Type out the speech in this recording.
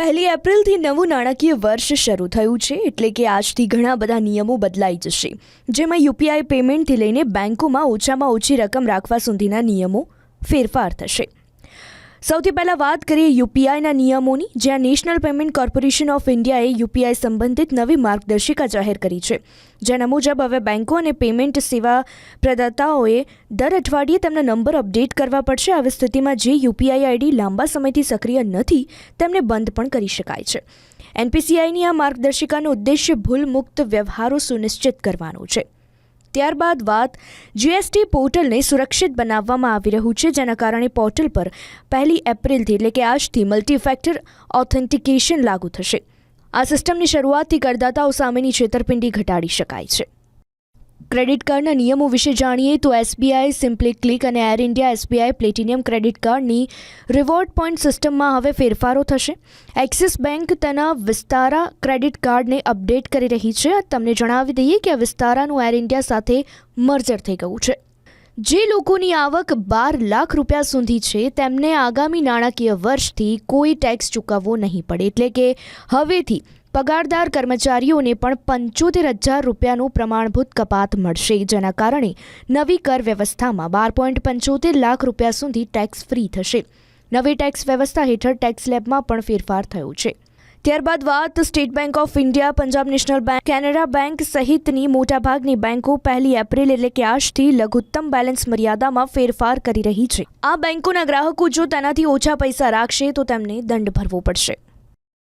પહેલી એપ્રિલથી નવું નાણાકીય વર્ષ શરૂ થયું છે, એટલે કે આજથી ઘણા બધા નિયમો બદલાઈ જશે, જેમાં યુપીઆઈ પેમેન્ટથી લઈને બેંકોમાં ઓછામાં ઓછી રકમ રાખવા સુધીના નિયમો ફેરફાર થશે। સૌથી પહેલાં વાત કરીએ યુપીઆઈના નિયમોની, જ્યાં નેશનલ પેમેન્ટ કોર્પોરેશન ઓફ ઇન્ડિયાએ યુપીઆઈ સંબંધિત નવી માર્ગદર્શિકા જાહેર કરી છે, જેના મુજબ હવે બેંકો અને પેમેન્ટ સેવા પ્રદાતાઓએ દર અઠવાડિયે તેમના નંબર અપડેટ કરવા પડશે। આવી સ્થિતિમાં જે યુપીઆઈ આઈડી લાંબા સમયથી સક્રિય નથી તેમને બંધ પણ કરી શકાય છે। એનપીસીઆઈની આ માર્ગદર્શિકાનો ઉદ્દેશ્ય ભૂલમુક્ત વ્યવહારો સુનિશ્ચિત કરવાનો છે। ત્યારબાદ વાત જીએસટી પોર્ટલને સુરક્ષિત બનાવવામાં આવી રહ્યું છે, જેના કારણે પોર્ટલ પર 1 એપ્રિલથી એટલે કે આજથી મલ્ટીફેક્ટર ઓથેન્ટિકેશન લાગુ થશે। આ સિસ્ટમની શરૂઆતથી કરદાતાઓ સામેની છેતરપિંડી ઘટાડી શકાય છે। ક્રેડિટ કાર્ડના નિયમો વિશે જાણીએ તો એસબીઆઈ સિમ્પલી ક્લિક અને air India SBI platinum credit કાર્ડની રિવોર્ડ પોઈન્ટ સિસ્ટમમાં હવે ફેરફારો થશે। એક્સિસ બેંક તેના વિસ્તારા ક્રેડિટ કાર્ડને અપડેટ કરી રહી છે। તમને જણાવી દઈએ કે આ વિસ્તારાનું એર ઇન્ડિયા સાથે મર્જર થઈ ગયું છે। જે લોકોની આવક 12 લાખ રૂપિયા સુધી છે તેમને આગામી નાણાકીય વર્ષથી કોઈ ટેક્સ ચૂકવવો નહીં પડે, એટલે કે હવેથી પગારદાર કર્મચારીઓને પણ 75,000 રૂપિયાનું પ્રમાણભૂત કપાત મળશે, જેના કારણે નવી કર વ્યવસ્થામાં 12.75 લાખ રૂપિયા સુધી ટેક્સ ફ્રી થશે। નવી ટેક્સ વ્યવસ્થા હેઠળ ટેક્સ સ્લેબમાં પણ ફેરફાર થયો છે। ત્યારબાદ વાત state bank of India, Punjab national bank, Canara bank સહિતની મોટાભાગની બેંકો 1 એપ્રિલ એટલે કે આજથી લઘુત્તમ બેલેન્સ મર્યાદામાં ફેરફાર કરી રહી છે। આ બેંકોના ગ્રાહકો જો તેનાથી ઓછા પૈસા રાખશે તો તેમને દંડ ભરવો પડશે।